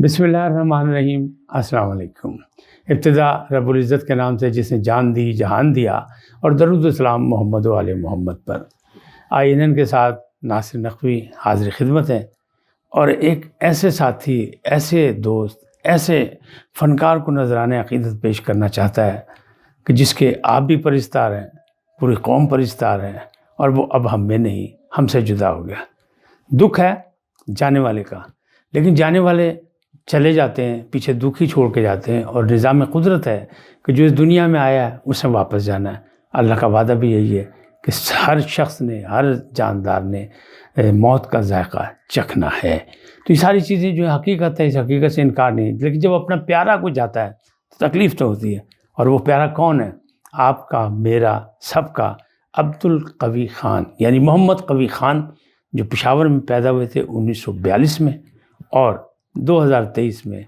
بسم اللہ الرحمن الرحیم۔ السلام علیکم۔ ابتدا رب العزت کے نام سے جس نے جان دی جہان دیا، اور درود و سلام محمد و آل محمد پر۔ INN کے ساتھ ناصر نقوی حاضر خدمت ہے، اور ایک ایسے ساتھی، ایسے دوست، ایسے فنکار کو نذرانِ عقیدت پیش کرنا چاہتا ہے کہ جس کے آپ بھی پرستار ہیں، پوری قوم پرستار ہے، اور وہ اب ہم میں نہیں، ہم سے جدا ہو گیا۔ دکھ ہے جانے والے کا، لیکن جانے والے چلے جاتے ہیں، پیچھے دکھ ہی چھوڑ کے جاتے ہیں، اور نظام قدرت ہے کہ جو اس دنیا میں آیا ہے اسے واپس جانا ہے۔ اللہ کا وعدہ بھی یہی ہے کہ ہر شخص نے، ہر جاندار نے موت کا ذائقہ چکھنا ہے۔ تو یہ ساری چیزیں جو حقیقت ہے، اس حقیقت سے انکار نہیں، لیکن جب اپنا پیارا کوئی جاتا ہے تو تکلیف تو ہوتی ہے۔ اور وہ پیارا کون ہے؟ آپ کا، میرا، سب کا عبدالقوی خان، یعنی محمد قوی خان، جو پشاور میں پیدا ہوئے تھے 1942 میں، اور 2023 میں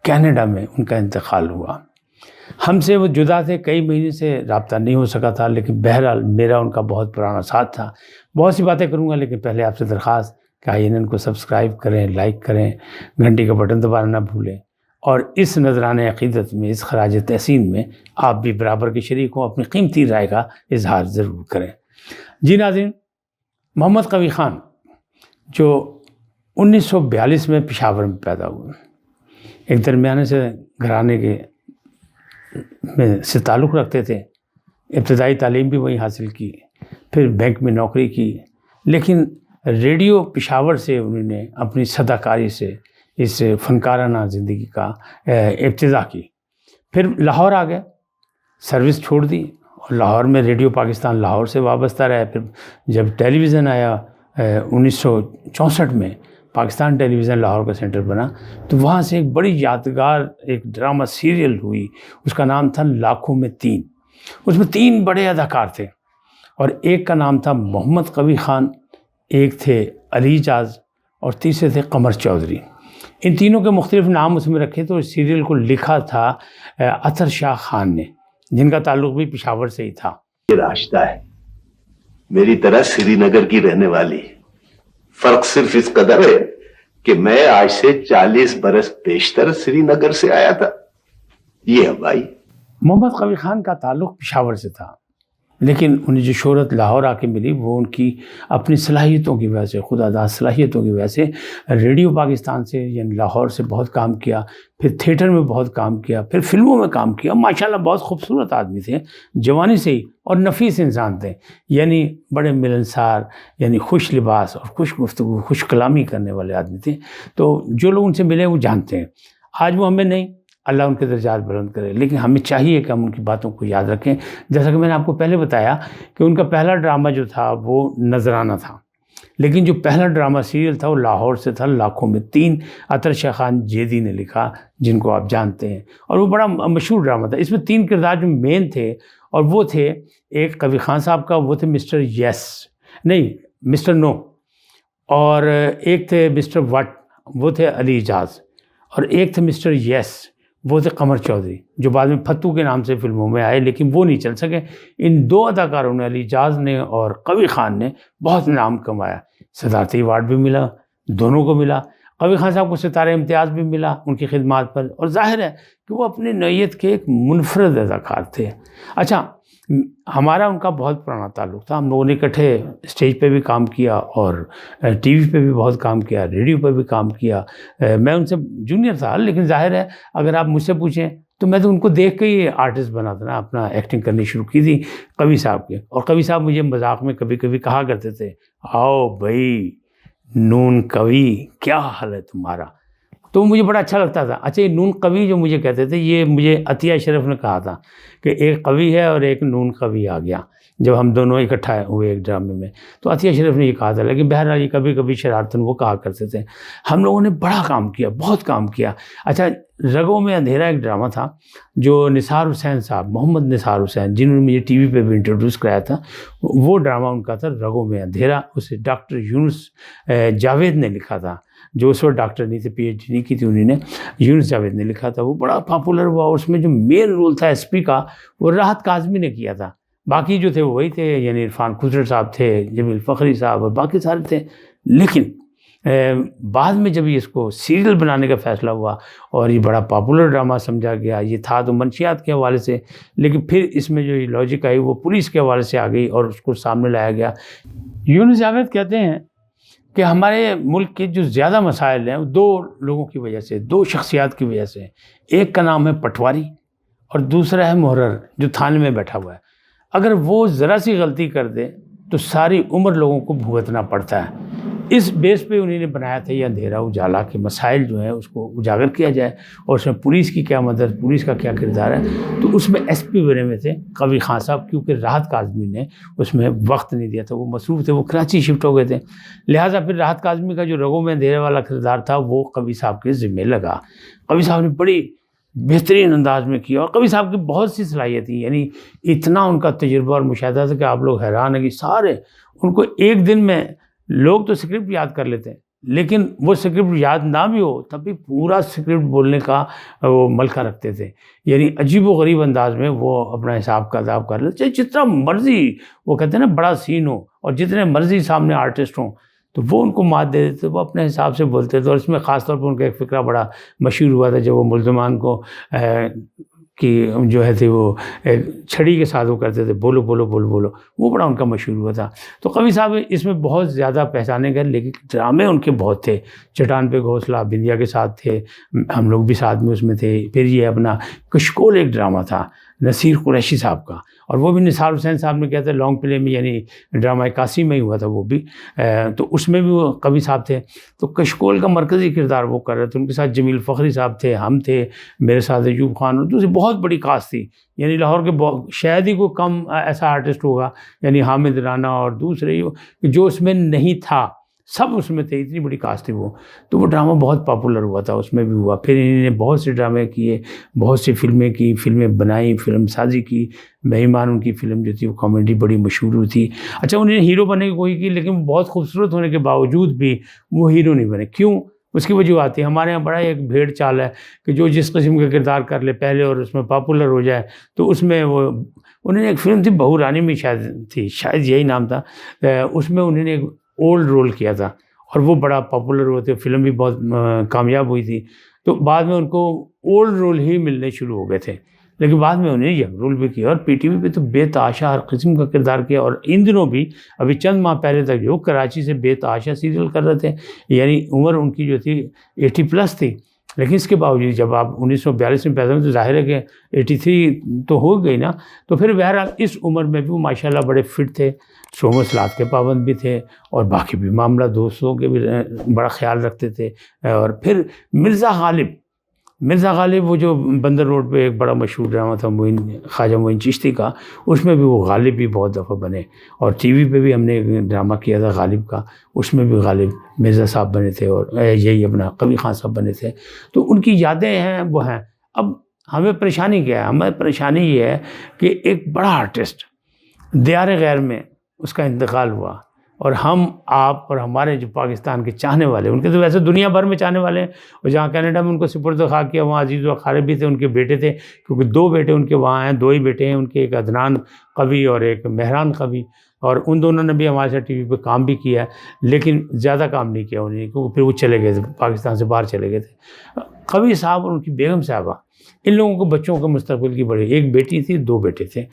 کینیڈا میں ان کا انتقال ہوا۔ ہم سے وہ جدا تھے، کئی مہینے سے رابطہ نہیں ہو سکا تھا، لیکن بہرحال میرا ان کا بہت پرانا ساتھ تھا۔ بہت سی باتیں کروں گا، لیکن پہلے آپ سے درخواست کہ INN کو سبسکرائب کریں، لائک کریں، گھنٹی کا بٹن دبانا نہ بھولیں، اور اس نذرانِ عقیدت میں، اس خراج تحسین میں آپ بھی برابر کے شریک ہوں، اپنی قیمتی رائے کا اظہار ضرور کریں۔ جی ناظرین، محمد قوی خان جو 1942 میں پشاور میں پیدا ہوئے، ایک درمیانے سے گھرانے کے سے تعلق رکھتے تھے۔ ابتدائی تعلیم بھی وہیں حاصل کی، پھر بینک میں نوکری کی، لیکن ریڈیو پشاور سے انہوں نے اپنی صداکاری سے اس فنکارانہ زندگی کا ابتدا کی۔ پھر لاہور آ گئے، سروس چھوڑ دی، اور لاہور میں ریڈیو پاکستان لاہور سے وابستہ رہے۔ پھر جب ٹیلی ویژن آیا 1964 میں، پاکستان ٹیلی ویژن لاہور کا سینٹر بنا، تو وہاں سے ایک بڑی یادگار ایک ڈرامہ سیریل ہوئی، اس کا نام تھا لاکھوں میں تین۔ اس میں 3 بڑے اداکار تھے، اور ایک کا نام تھا محمد قوی خان، ایک تھے علی اعجاز، اور تیسرے تھے قمر چودھری۔ ان تینوں کے مختلف نام اس میں رکھے، تو اس سیریل کو لکھا تھا اطہر شاہ خان نے، جن کا تعلق بھی پشاور سے ہی تھا۔ یہ راشدہ ہے، میری طرح سری نگر کی رہنے والی۔ فرق صرف اس قدر ہے کہ میں آج سے 40 برس بیشتر سری نگر سے آیا تھا۔ یہ ہے بھائی۔ محمد قوی خان کا تعلق پشاور سے تھا، لیکن انہیں جو شہرت لاہور آ کے ملی وہ ان کی اپنی صلاحیتوں کی وجہ سے، خدا داد صلاحیتوں کی وجہ سے۔ ریڈیو پاکستان سے، یعنی لاہور سے بہت کام کیا، پھر تھیٹر میں بہت کام کیا، پھر فلموں میں کام کیا۔ ماشاءاللہ بہت خوبصورت آدمی تھے، جوانی سے ہی، اور نفیس انسان تھے، یعنی بڑے ملنسار، یعنی خوش لباس اور خوش گفتگو، خوش کلامی کرنے والے آدمی تھے۔ تو جو لوگ ان سے ملے وہ جانتے ہیں۔ آج وہ ہمیں نہیں، اللہ ان کے درجات بلند کرے، لیکن ہمیں چاہیے کہ ہم ان کی باتوں کو یاد رکھیں۔ جیسا کہ میں نے آپ کو پہلے بتایا کہ ان کا پہلا ڈرامہ جو تھا وہ نذرانہ تھا، لیکن جو پہلا ڈرامہ سیریل تھا وہ لاہور سے تھا، لاکھوں میں تین، اطہر شاہ خان جیدی نے لکھا، جن کو آپ جانتے ہیں، اور وہ بڑا مشہور ڈرامہ تھا۔ اس میں 3 کردار جو مین تھے، اور وہ تھے ایک قوی خان صاحب کا، وہ تھے مسٹر نو، اور ایک تھے مسٹر وٹ، وہ تھے علی اعجاز، اور ایک تھے مسٹر یس، وہ تھے قمر چودھری، جو بعد میں پھتو کے نام سے فلموں میں آئے، لیکن وہ نہیں چل سکے۔ ان 2 اداکاروں نے، علی اعجاز نے اور قوی خان نے، بہت نام کمایا۔ صدارتی ایوارڈ بھی ملا، دونوں کو ملا۔ قوی خان صاحب کو ستارہ امتیاز بھی ملا ان کی خدمات پر، اور ظاہر ہے کہ وہ اپنی نوعیت کے ایک منفرد اداکار تھے۔ اچھا، ہمارا ان کا بہت پرانا تعلق تھا، ہم لوگوں نے اکٹھے اسٹیج پہ بھی کام کیا، اور ٹی وی پہ بھی بہت کام کیا، ریڈیو پہ بھی کام کیا۔ میں ان سے جونیئر تھا، لیکن ظاہر ہے اگر آپ مجھ سے پوچھیں تو میں تو ان کو دیکھ کے ہی آرٹسٹ بنا تھا نا، اپنا ایکٹنگ کرنی شروع کی تھی قوی صاحب کے۔ اور قوی صاحب مجھے مذاق میں کبھی کبھی کہا کرتے تھے، آؤ بھائی نون قوی، کیا حال ہے تمہارا؟ تو مجھے بڑا اچھا لگتا تھا۔ اچھا، یہ نون قوی جو مجھے کہتے تھے، یہ مجھے عطیہ اشرف نے کہا تھا کہ ایک قوی ہے اور ایک نون قوی آ گیا، جب ہم دونوں اکٹھا ہوئے ایک ڈرامے میں، تو عطیہ اشرف نے یہ کہا تھا، لیکن بہرحال یہ کبھی کبھی شرارتاً وہ کہا کرتے تھے۔ ہم لوگوں نے بڑا کام کیا، بہت کام کیا۔ اچھا، رگوں میں اندھیرا ایک ڈرامہ تھا جو نثار حسین صاحب، محمد نثار حسین، جنہوں نے مجھے ٹی وی پہ بھی انٹروڈیوس کرایا تھا، وہ ڈرامہ ان کا تھا رگوں میں اندھیرا۔ اسے ڈاکٹر یونس جاوید نے لکھا تھا، جو اس وقت ڈاکٹر نہیں تھے، PhD نہیں کی تھی انہوں نے، یونس جاوید نے لکھا تھا۔ وہ بڑا پاپولر ہوا، اور اس میں جو مین رول تھا SP کا، وہ راحت کاظمی نے کیا تھا۔ باقی جو تھے وہ وہی تھے، یعنی عرفان خسرو صاحب تھے، جمیل فخری صاحب، اور باقی سارے تھے۔ لیکن بعد میں جب یہ اس کو سیریل بنانے کا فیصلہ ہوا اور یہ بڑا پاپولر ڈرامہ سمجھا گیا، یہ تھا تو منشیات کے حوالے سے، لیکن پھر اس میں جو یہ لاجک آئی وہ پولیس کے حوالے سے آ گئی اور اس کو سامنے لایا گیا۔ یونس جاوید کہتے ہیں کہ ہمارے ملک کے جو زیادہ مسائل ہیں وہ دو لوگوں کی وجہ سے، دو شخصیات کی وجہ سے، ایک کا نام ہے پٹواری اور دوسرا ہے محرر جو تھانے میں بیٹھا ہوا ہے۔ اگر وہ ذرا سی غلطی کر دے تو ساری عمر لوگوں کو بھگتنا پڑتا ہے۔ اس بیس پہ انہوں نے بنایا تھا یہ اندھیرا اجالا کے مسائل جو ہیں اس کو اجاگر کیا جائے، اور اس میں پولیس کی کیا مدد، پولیس کا کیا کردار ہے۔ تو اس میں ایس پی بنے ہوئے تھے قوی خان صاحب، کیونکہ راحت کاظمی نے اس میں وقت نہیں دیا تھا، وہ مصروف تھے، وہ کراچی شفٹ ہو گئے تھے، لہٰذا پھر راحت کاظمی کا جو رگوں میں اندھیرے والا کردار تھا وہ قوی صاحب کے ذمہ لگا۔ قوی صاحب نے بڑی بہترین انداز میں کیا، اور قوی صاحب کی بہت سی صلاحیت تھی، یعنی اتنا ان کا تجربہ اور مشاہدہ تھا کہ آپ لوگ حیران ہیں کہ سارے ان کو ایک دن میں، لوگ تو اسکرپٹ یاد کر لیتے ہیں لیکن وہ اسکرپٹ یاد نہ بھی ہو تب بھی پورا اسکرپٹ بولنے کا وہ ملکہ رکھتے تھے، یعنی عجیب و غریب انداز میں وہ اپنا حساب کتاب کر لیتے، جتنا مرضی وہ کہتے ہیں نا بڑا سین ہو اور جتنے مرضی سامنے آرٹسٹ ہوں تو وہ ان کو مات دے دیتے، وہ اپنے حساب سے بولتے تھے۔ اور اس میں خاص طور پر ان کا ایک فقرہ بڑا مشہور ہوا تھا جب وہ ملزمان کو کی جو ہے تھی وہ چھڑی کے ساتھ وہ کرتے تھے بولو بولو بولو بولو، وہ بڑا ان کا مشہور ہوا تھا۔ تو قوی صاحب اس میں بہت زیادہ پہچانے گئے، لیکن ڈرامے ان کے بہت تھے، چٹان پہ گھونسلہ بندیا کے ساتھ تھے، ہم لوگ بھی ساتھ میں اس میں تھے، پھر یہ اپنا کشکول ایک ڈرامہ تھا نصیر قریشی صاحب کا، اور وہ بھی نثار حسین صاحب نے کیا تھا لانگ پلے میں، یعنی ڈرامہ اکاسی میں ہی ہوا تھا وہ بھی، تو اس میں بھی وہ قوی صاحب تھے۔ تو کشکول کا مرکزی کردار وہ کر رہے تھے، ان کے ساتھ جمیل فخری صاحب تھے، ہم تھے، میرے ساتھ ایوب خان، اور دوسری بہت بڑی کاسٹ تھی، یعنی لاہور کے شاید ہی کوئی کم ایسا آرٹسٹ ہوگا، یعنی حامد رانا اور دوسرے جو اس میں نہیں تھا، سب اس میں تھے، اتنی بڑی کاسٹ تھی وہ۔ تو وہ ڈرامہ بہت پاپولر ہوا تھا، اس میں بھی ہوا۔ پھر انہوں نے بہت سے ڈرامے کیے، بہت سی فلمیں کی، فلمیں بنائی، فلم سازی کی۔ مہمان ان کی فلم جو تھی وہ کامیڈی بڑی مشہور ہوئی تھی۔ اچھا انہوں نے ہیرو بننے کی کوئی کی، لیکن وہ بہت خوبصورت ہونے کے باوجود بھی وہ ہیرو نہیں بنے۔ کیوں؟ اس کی وجوہات ہیں۔ ہمارے یہاں بڑا ایک بھیڑ چال ہے کہ جو جس قسم کا کردار کر لے پہلے اور اس میں پاپولر ہو جائے، تو اس میں وہ انہوں نے ایک فلم تھی بہو رانی میں شاید یہی نام تھا، اس میں انہوں نے ایک اولڈ رول کیا تھا اور وہ بڑا پاپولر ہوتے، فلم بھی بہت کامیاب ہوئی تھی۔ تو بعد میں ان کو اولڈ رول ہی ملنے شروع ہو گئے تھے، لیکن بعد میں انہیں ینگ رول بھی کیا، اور پی ٹی وی پہ تو بے تحاشا ہر قسم کا کردار کیا۔ اور ان دنوں بھی ابھی چند ماہ پہلے تک جو کراچی سے بے تحاشا سیریل کر رہے تھے، یعنی عمر ان کی جو تھی 80+ تھی، لیکن اس کے باوجود جب آپ 1942 میں پیدا ہوئے تو ظاہر ہے کہ 83 تو ہو گئی نا، تو پھر بہرحال اس عمر میں بھی وہ ماشاءاللہ بڑے فٹ تھے، صوم و صلات کے پابند بھی تھے، اور باقی بھی معاملہ دوستوں کے بھی بڑا خیال رکھتے تھے۔ اور پھر مرزا غالب وہ جو بندر روڈ پہ ایک بڑا مشہور ڈرامہ تھا خواجہ معین چشتی کا، اس میں بھی وہ غالب بھی بہت دفعہ بنے، اور ٹی وی پہ بھی ہم نے ایک ڈرامہ کیا تھا غالب کا، اس میں بھی غالب مرزا صاحب بنے تھے، اور یہی اپنا قوی خان صاحب بنے تھے۔ تو ان کی یادیں ہیں وہ ہیں۔ اب ہمیں پریشانی کیا ہے؟ ہمیں پریشانی یہ ہے کہ ایک بڑا آرٹسٹ دیار غیر میں اس کا انتقال ہوا، اور ہم آپ اور ہمارے جو پاکستان کے چاہنے والے، ان کے تو ویسے دنیا بھر میں چاہنے والے ہیں، اور جہاں کینیڈا میں ان کو سپرد خاک کیا وہاں عزیز و اقارب بھی تھے، ان کے بیٹے تھے، کیونکہ 2 بیٹے ان کے وہاں ہیں، 2 ہی بیٹے ہیں ان کے، ایک عدنان قوی اور ایک مہران قوی، اور ان دونوں نے بھی ہمارے ساتھ ٹی وی پہ کام بھی کیا ہے، لیکن زیادہ کام نہیں کیا انہوں نے، کیونکہ پھر وہ چلے گئے تھے، پاکستان سے باہر چلے گئے تھے۔ قوی صاحب اور ان کی بیگم صاحبہ، ان لوگوں کو بچوں کے مستقبل کی بڑی، ایک بیٹی تھی، 2 بیٹے تھے،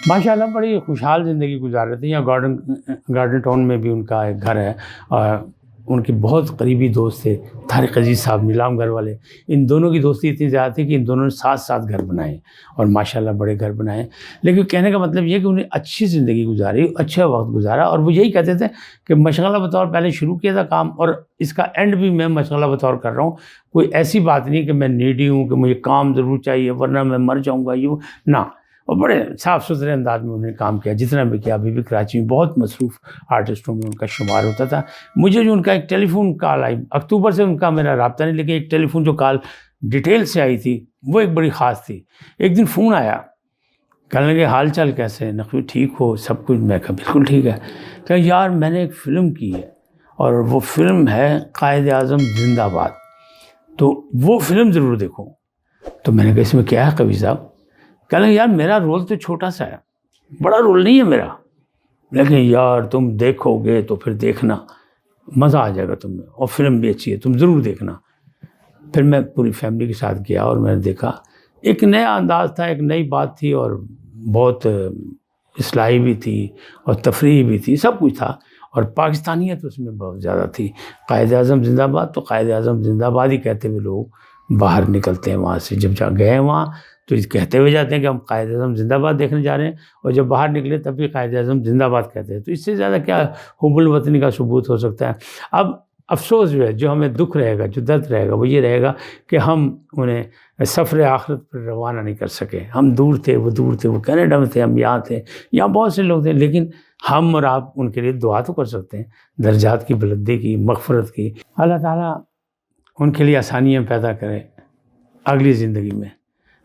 ماشاءاللہ بڑی خوشحال زندگی گزار رہے تھے۔ یہاں گارڈن ٹاؤن میں بھی ان کا ایک گھر ہے، اور ان کے بہت قریبی دوست تھے طارق عزیز صاحب نیلام گھر والے، ان دونوں کی دوستی اتنی زیادہ تھی کہ ان دونوں نے ساتھ گھر بنائے، اور ماشاءاللہ بڑے گھر بنائے۔ لیکن کہنے کا مطلب یہ کہ انہیں اچھی زندگی گزاری، اچھا وقت گزارا، اور وہ یہی کہتے تھے کہ مشغلہ بطور پہلے شروع کیا تھا کام، اور اس کا اینڈ بھی میں مشغلہ بطور کر رہا ہوں۔ کوئی ایسی بات نہیں کہ میں نیڈی ہوں کہ مجھے کام ضرور چاہیے ورنہ میں مر جاؤں گا، یہ نہ، اور بڑے صاف ستھرے انداز میں انہوں نے کام کیا جتنا بھی کیا۔ ابھی بھی کراچی میں بہت مصروف آرٹسٹوں میں ان کا شمار ہوتا تھا۔ مجھے جو ان کا ایک ٹیلی فون کال آئی، اکتوبر سے ان کا میرا رابطہ نہیں، لیکن ایک ٹیلی فون جو کال ڈیٹیل سے آئی تھی وہ ایک بڑی خاص تھی۔ ایک دن فون آیا، کہنے لگے حال چال کیسے؟ نقوی ٹھیک ہو سب کچھ؟ میں کہا بالکل ٹھیک ہے۔ کہ یار میں نے ایک فلم کی ہے، اور وہ فلم ہے قائد اعظم زندہ باد، تو وہ فلم ضرور دیکھو۔ تو میں نے کہا اس میں کیا ہے قوی صاحب؟ کہنے لگے یار میرا رول تو چھوٹا سا ہے، بڑا رول نہیں ہے میرا، لیکن یار تم دیکھو گے تو پھر دیکھنا مزہ آ جائے گا تمہیں، اور فلم بھی اچھی ہے، تم ضرور دیکھنا۔ پھر میں پوری فیملی کے ساتھ گیا اور میں نے دیکھا، ایک نیا انداز تھا، ایک نئی بات تھی، اور بہت اصلاحی بھی تھی اور تفریح بھی تھی، سب کچھ تھا، اور پاکستانیت اس میں بہت زیادہ تھی۔ قائد اعظم زندہ باد، تو قائد اعظم زندہ باد ہی کہتے ہوئے لوگ باہر نکلتے ہیں وہاں سے، جب گئے ہیں وہاں تو کہتے ہوئے جاتے ہیں کہ ہم قائد اعظم زندہ باد دیکھنے جا رہے ہیں، اور جب باہر نکلے تب بھی قائد اعظم زندہ باد کہتے ہیں۔ تو اس سے زیادہ کیا حب الوطنی کا ثبوت ہو سکتا ہے؟ اب افسوس جو ہے، جو ہمیں دکھ رہے گا، جو درد رہے گا، وہ یہ رہے گا کہ ہم انہیں سفر آخرت پر روانہ نہیں کر سکے۔ ہم دور تھے، وہ دور تھے، وہ کینیڈا میں تھے، ہم یہاں تھے، یہاں بہت سے لوگ تھے، لیکن ہم اور آپ ان کے لیے دعا تو کر سکتے ہیں، درجات کی بلندی کی، مغفرت کی۔ اللہ تعالیٰ ان کے لیے آسانیاں پیدا کرے اگلی زندگی میں۔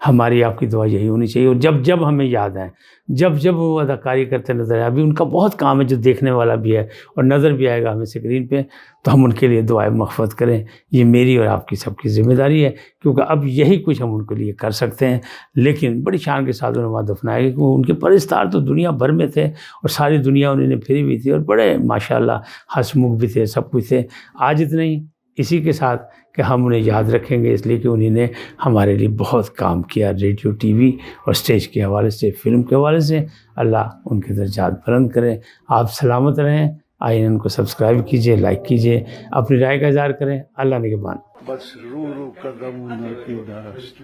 ہماری آپ کی دعا یہی ہونی چاہیے، اور جب جب ہمیں یاد آئے، جب جب وہ اداکاری کرتے نظر آئے، ابھی ان کا بہت کام ہے جو دیکھنے والا بھی ہے اور نظر بھی آئے گا ہمیں اسکرین پہ، تو ہم ان کے لیے دعائیں مغفرت کریں۔ یہ میری اور آپ کی سب کی ذمہ داری ہے، کیونکہ اب یہی کچھ ہم ان کے لیے کر سکتے ہیں۔ لیکن بڑی شان کے ساتھ انہیں وہاں دفنایا گیا، کیونکہ ان کے پرستار تو دنیا بھر میں تھے، اور ساری دنیا انہوں نے پھری ہوئی تھی، اور بڑے ماشاءاللہ ہنسمکھ بھی تھے، سب کچھ تھے۔ آج اتنا ہی، اسی کے ساتھ کہ ہم انہیں یاد رکھیں گے، اس لیے کہ انہوں نے ہمارے لیے بہت کام کیا، ریڈیو، ٹی وی اور اسٹیج کے حوالے سے، فلم کے حوالے سے۔ اللہ ان کے درجات بلند کریں۔ آپ سلامت رہیں۔ آئین ان کو سبسکرائب کیجئے، لائک کیجئے، اپنی رائے کا اظہار کریں۔ اللہ نگہبان۔ بس رو رو قدم کی داشت